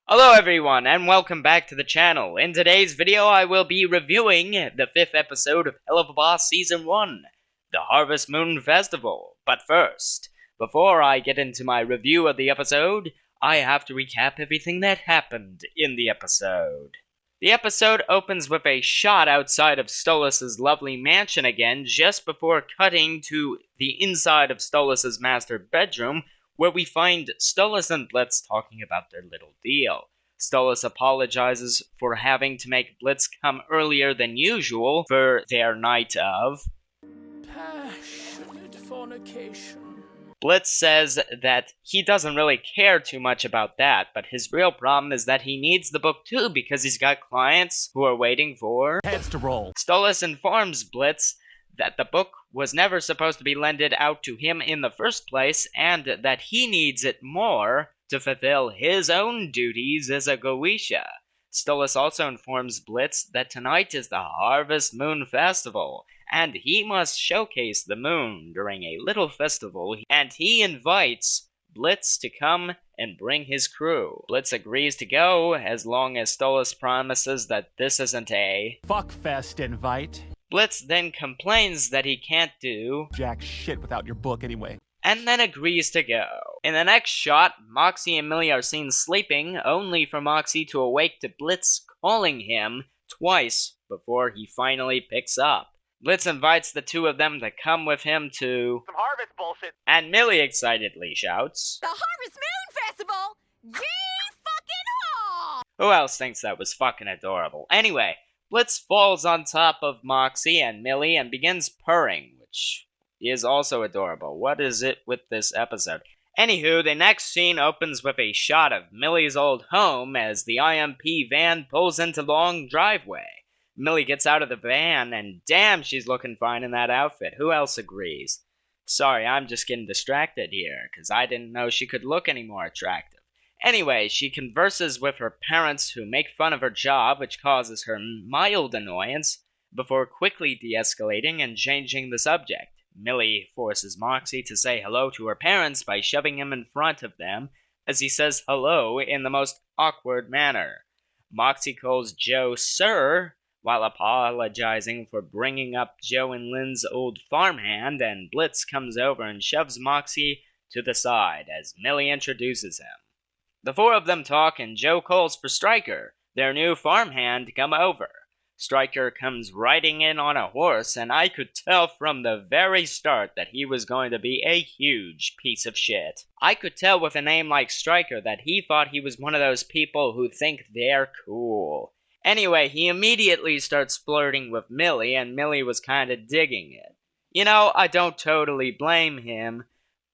Hello everyone, and welcome back to the channel. In today's video, I will be reviewing the 5th episode of Helluva Boss Season 1, the Harvest Moon Festival. But first, before I get into my review of the episode, I have to recap everything that happened in the episode. The episode opens with a shot outside of Stolas' lovely mansion again, just before cutting to the inside of Stolas' master bedroom, where we find Stolas and Blitz talking about their little deal. Stolas apologizes for having to make Blitz come earlier than usual for their night of passionate fornication. Blitz says that he doesn't really care too much about that, but his real problem is that he needs the book too because he's got clients who are waiting for heads to roll. Stolas informs Blitz that the book was never supposed to be lended out to him in the first place, and that he needs it more to fulfill his own duties as a Goetia. Stolas also informs Blitz that tonight is the Harvest Moon Festival, and he must showcase the moon during a little festival, and he invites Blitz to come and bring his crew. Blitz agrees to go, as long as Stolas promises that this isn't a fuckfest invite. Blitz then complains that he can't do jack shit without your book anyway, and then agrees to go. In the next shot, Moxie and Millie are seen sleeping, only for Moxie to awake to Blitz calling him twice before he finally picks up. Blitz invites the two of them to come with him to some harvest bullshit, and Millie excitedly shouts, The Harvest Moon Festival! Gee-fucking-haw! Who else thinks that was fucking adorable? Anyway, Blitz falls on top of Moxie and Millie and begins purring, which is also adorable. What is it with this episode? Anywho, the next scene opens with a shot of Millie's old home as the IMP van pulls into the long driveway. Millie gets out of the van, and damn, she's looking fine in that outfit. Who else agrees? Sorry, I'm just getting distracted here, because I didn't know she could look any more attractive. Anyway, she converses with her parents who make fun of her job, which causes her mild annoyance, before quickly de-escalating and changing the subject. Millie forces Moxie to say hello to her parents by shoving him in front of them, as he says hello in the most awkward manner. Moxie calls Joe Sir, while apologizing for bringing up Joe and Lynn's old farmhand, and Blitz comes over and shoves Moxie to the side as Millie introduces him. The four of them talk, and Joe calls for Stryker, their new farmhand, to come over. Stryker comes riding in on a horse, and I could tell from the very start that he was going to be a huge piece of shit. I could tell with a name like Stryker that he thought he was one of those people who think they're cool. Anyway, he immediately starts flirting with Millie, and Millie was kinda digging it. You know, I don't totally blame him,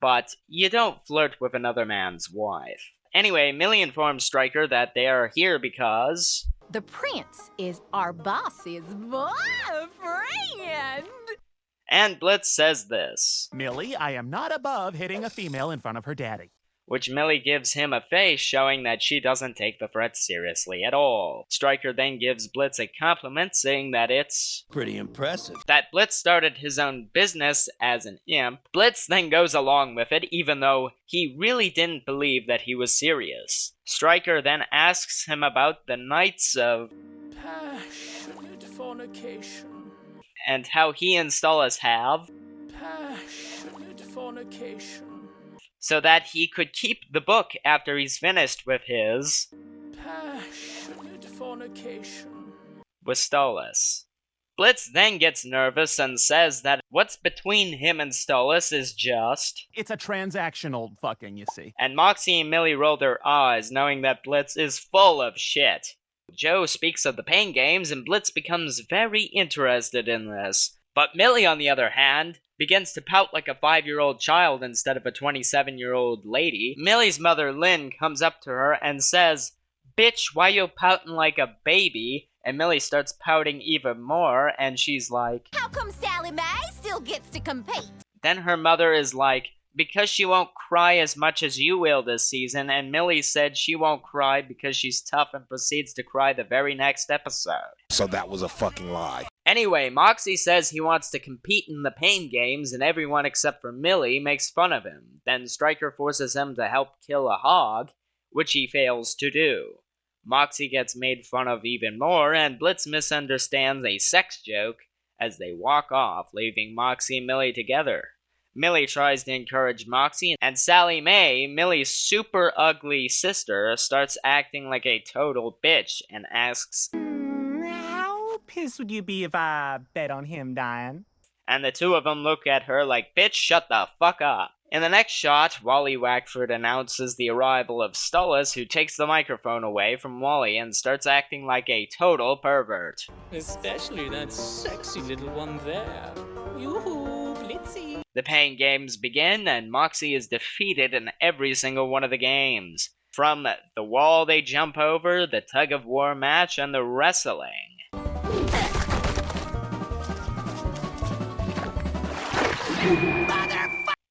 but you don't flirt with another man's wife. Anyway, Millie informs Stryker that they are here because The prince is our boss's boyfriend! And Blitz says this, Millie, I am not above hitting a female in front of her daddy. which Millie gives him a face showing that she doesn't take the threat seriously at all. Stryker then gives Blitz a compliment saying that it's pretty impressive. that Blitz started his own business as an imp. Blitz then goes along with it, even though he really didn't believe that he was serious. Stryker then asks him about the nights of Passionate fornication. and how he and Stolas have, Passionate fornication. so that he could keep the book after he's finished with his Passionate fornication. with Stolas. Blitz then gets nervous and says that what's between him and Stolas is just, It's a transactional fucking, you see. and Moxie and Millie roll their eyes, knowing that Blitz is full of shit. Joe speaks of the pain games, and Blitz becomes very interested in this. But Millie, on the other hand, begins to pout like a 5-year-old child instead of a 27-year-old lady. Millie's mother, Lynn, comes up to her and says, Bitch, why you pouting like a baby? And Millie starts pouting even more, and she's like, How come Sally Mae still gets to compete? Then her mother is like, because she won't cry as much as you will this season, and Millie said she won't cry because she's tough and proceeds to cry the very next episode. So that was a fucking lie. Anyway, Moxie says he wants to compete in the pain games, and everyone except for Millie makes fun of him. Then Stryker forces him to help kill a hog, which he fails to do. Moxie gets made fun of even more, and Blitz misunderstands a sex joke as they walk off, leaving Moxie and Millie together. Millie tries to encourage Moxie, and Sally Mae, Millie's super ugly sister, starts acting like a total bitch and asks, How pissed would you be if I bet on him dying? and the two of them look at her like, bitch, shut the fuck up. In the next shot, Wally Wackford announces the arrival of Stullis, who takes the microphone away from Wally and starts acting like a total pervert. Especially that sexy little one there. Yoo-hoo, Blitzy. The pain games begin, and Moxie is defeated in every single one of the games. From the wall they jump over, the tug-of-war match, and the wrestling.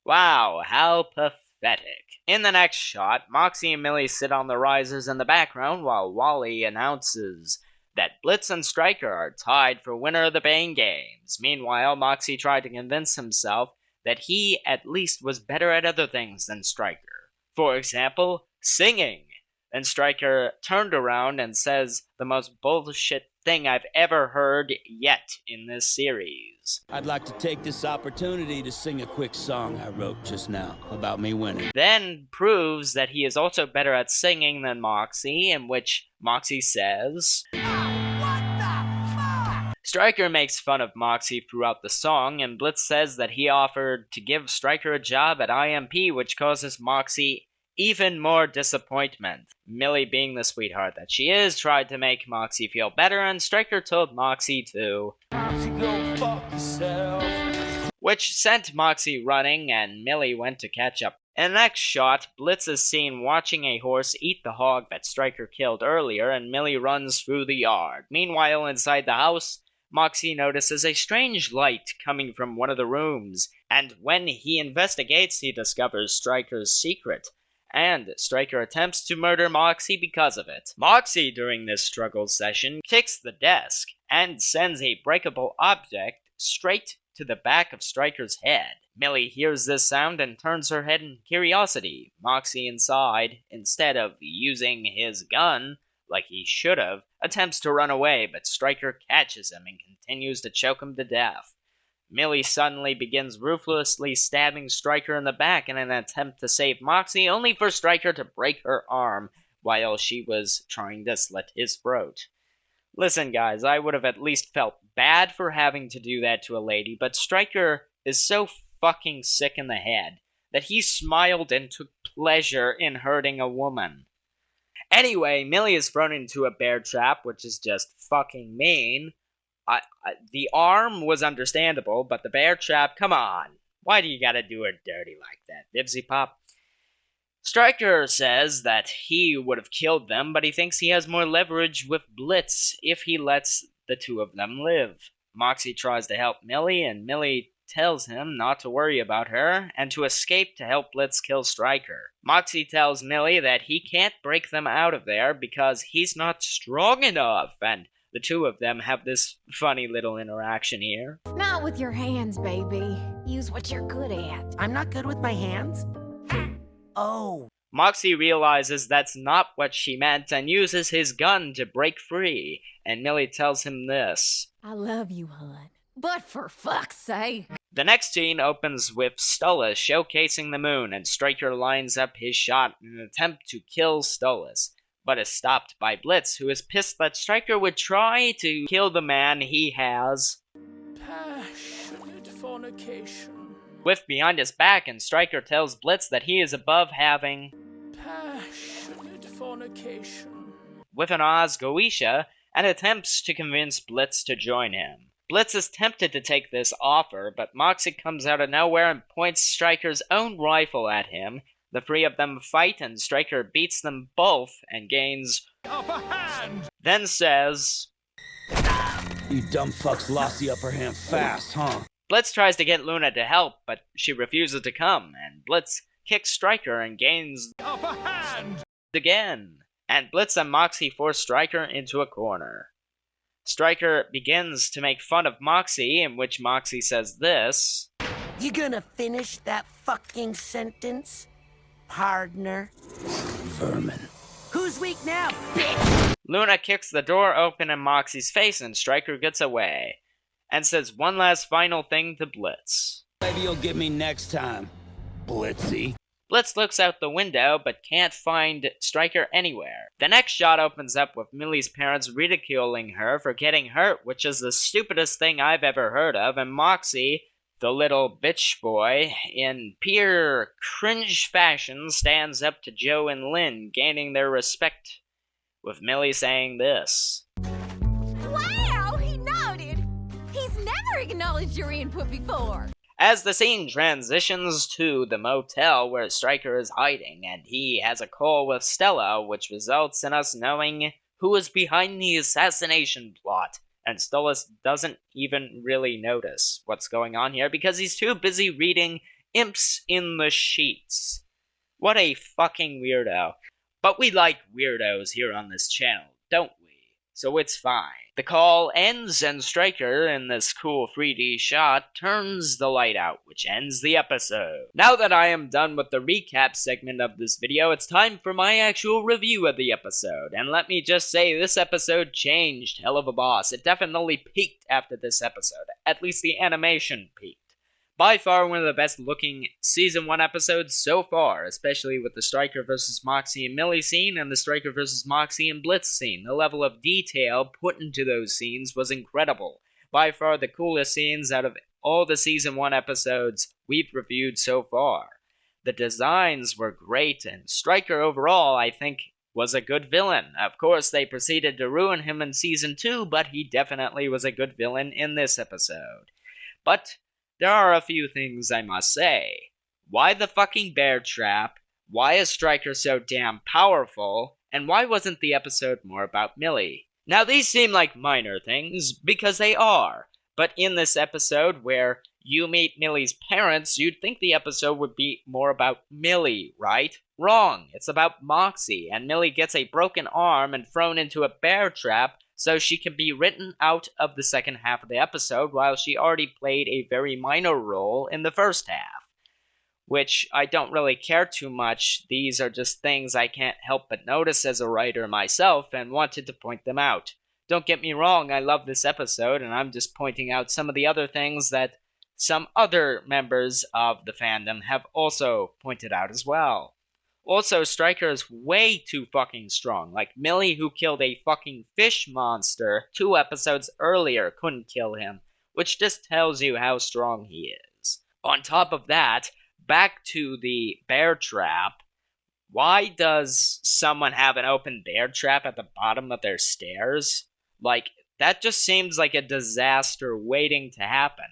Wow, how pathetic. In the next shot, Moxie and Millie sit on the risers in the background while Wally announces that Blitz and Stryker are tied for winner of the Bane Games. Meanwhile, Moxie tried to convince himself that he at least was better at other things than Stryker. For example, singing. Then Stryker turned around and says the most bullshit thing I've ever heard yet in this series. I'd like to take this opportunity to sing a quick song I wrote just now about me winning. Then proves that he is also better at singing than Moxie, in which Moxie says, Stryker makes fun of Moxie throughout the song, and Blitz says that he offered to give Stryker a job at IMP, which causes Moxie even more disappointment. Millie, being the sweetheart that she is, tried to make Moxie feel better, and Stryker told Moxie to Go fuck yourself. which sent Moxie running, and Millie went to catch up. In the next shot, Blitz is seen watching a horse eat the hog that Stryker killed earlier, and Millie runs through the yard. Meanwhile, inside the house, Moxie notices a strange light coming from one of the rooms, and when he investigates, he discovers Stryker's secret, and Stryker attempts to murder Moxie because of it. Moxie, during this struggle session, kicks the desk and sends a breakable object straight to the back of Stryker's head. Millie hears this sound and turns her head in curiosity. Moxie inside, instead of using his gun, like he should have, attempts to run away, but Stryker catches him and continues to choke him to death. Millie suddenly begins ruthlessly stabbing Stryker in the back in an attempt to save Moxie, only for Stryker to break her arm while she was trying to slit his throat. Listen, guys, I would have at least felt bad for having to do that to a lady, but Stryker is so fucking sick in the head that he smiled and took pleasure in hurting a woman. Anyway, Millie is thrown into a bear trap, which is just fucking mean. The arm was understandable, but the bear trap, come on. Why do you gotta do her dirty like that, Bibsy Pop? Stryker says that he would have killed them, but he thinks he has more leverage with Blitz if he lets the two of them live. Moxie tries to help Millie, and Millie tells him not to worry about her and to escape to help Blitz kill Stryker. Moxie tells Millie that he can't break them out of there because he's not strong enough, and the two of them have this funny little interaction here. Not with your hands, baby. Use what you're good at. I'm not good with my hands? Oh. Moxie realizes that's not what she meant and uses his gun to break free, and Millie tells him this. I love you, hon. But for fuck's sake. The next scene opens with Stullis showcasing the moon, and Stryker lines up his shot in an attempt to kill Stullis, but is stopped by Blitz, who is pissed that Stryker would try to kill the man he has Passionate fornication. with behind his back, and Stryker tells Blitz that he is above having Passionate fornication. with an Oz Goetia, and attempts to convince Blitz to join him. Blitz is tempted to take this offer, but Moxie comes out of nowhere and points Stryker's own rifle at him. The three of them fight, and Stryker beats them both and gains Upper hand! then says, You dumb fucks lost the upper hand fast, huh? Blitz tries to get Luna to help, but she refuses to come, and Blitz kicks Stryker and gains Upper hand! again, and Blitz and Moxie force Stryker into a corner. Stryker begins to make fun of Moxie, in which Moxie says this. You gonna finish that fucking sentence, partner? Vermin. Who's weak now, bitch? Luna kicks the door open in Moxie's face and Stryker gets away. And says one last final thing to Blitz. Maybe you'll get me next time, Blitzy. Blitz looks out the window, but can't find Stryker anywhere. The next shot opens up with Millie's parents ridiculing her for getting hurt, which is the stupidest thing I've ever heard of, and Moxie, the little bitch boy, in pure cringe fashion, stands up to Joe and Lynn, gaining their respect, with Millie saying this. Wow, he nodded. He's never acknowledged your input before. As the scene transitions to the motel where Stryker is hiding, and he has a call with Stella, which results in us knowing who is behind the assassination plot. And Stella doesn't even really notice what's going on here because he's too busy reading Imps in the Sheets. What a fucking weirdo. But we like weirdos here on this channel, don't we? So it's fine. The call ends and Stryker, in this cool 3D shot, turns the light out, which ends the episode. Now that I am done with the recap segment of this video, it's time for my actual review of the episode. And let me just say, this episode changed Helluva Boss. It definitely peaked after this episode. At least the animation peaked. By far one of the best looking Season 1 episodes so far, especially with the Stryker vs. Moxie and Millie scene and the Stryker vs. Moxie and Blitz scene. The level of detail put into those scenes was incredible. By far the coolest scenes out of all the Season 1 episodes we've reviewed so far. The designs were great, and Stryker overall, I think, was a good villain. Of course, they proceeded to ruin him in Season 2, but he definitely was a good villain in this episode. But there are a few things I must say. Why the fucking bear trap? Why is Stryker so damn powerful? And why wasn't the episode more about Millie? Now these seem like minor things, because they are. But in this episode where you meet Millie's parents, you'd think the episode would be more about Millie, right? Wrong. It's about Moxie, and Millie gets a broken arm and thrown into a bear trap so she can be written out of the second half of the episode while she already played a very minor role in the first half. Which I don't really care too much. These are just things I can't help but notice as a writer myself and wanted to point them out. Don't get me wrong, I love this episode and I'm just pointing out some of the other things that some other members of the fandom have also pointed out as well. Also, Stryker is way too fucking strong. Like, Millie, who killed a fucking fish monster 2 episodes earlier, couldn't kill him. Which just tells you how strong he is. On top of that, back to the bear trap. Why does someone have an open bear trap at the bottom of their stairs? Like, that just seems like a disaster waiting to happen.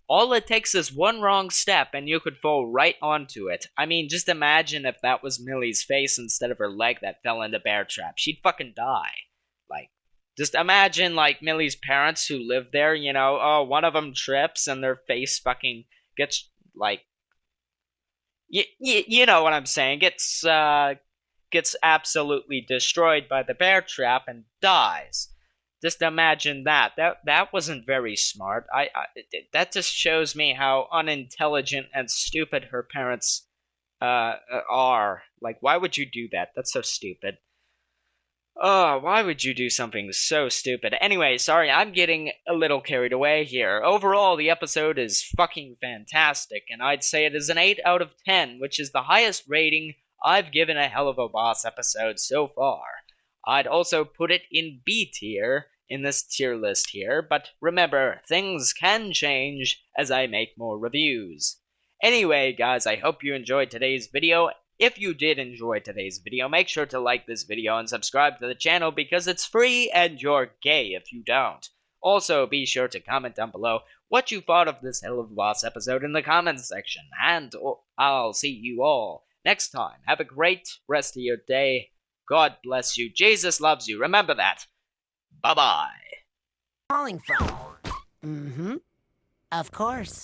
All it takes is one wrong step and you could fall right onto it. I mean, just imagine if that was Millie's face instead of her leg that fell into bear trap. She'd fucking die. Like, just imagine, like, Millie's parents who live there, you know, oh, one of them trips and their face fucking gets, like, you know what I'm saying, gets absolutely destroyed by the bear trap and dies. Just imagine that. That wasn't very smart. That just shows me how unintelligent and stupid her parents are. Like, why would you do that? That's so stupid. Oh, why would you do something so stupid? Anyway, sorry, I'm getting a little carried away here. Overall, the episode is fucking fantastic, and I'd say it is an 8 out of 10, which is the highest rating I've given a Helluva Boss episode so far. I'd also put it in B tier in this tier list here, but remember, things can change as I make more reviews. Anyway, guys, I hope you enjoyed today's video. If you did enjoy today's video, make sure to like this video and subscribe to the channel because it's free and you're gay if you don't. Also, be sure to comment down below what you thought of this Helluva Boss episode in the comments section, and I'll see you all next time. Have a great rest of your day. God bless you. Jesus loves you. Remember that. Bye-bye. Calling from? Of course.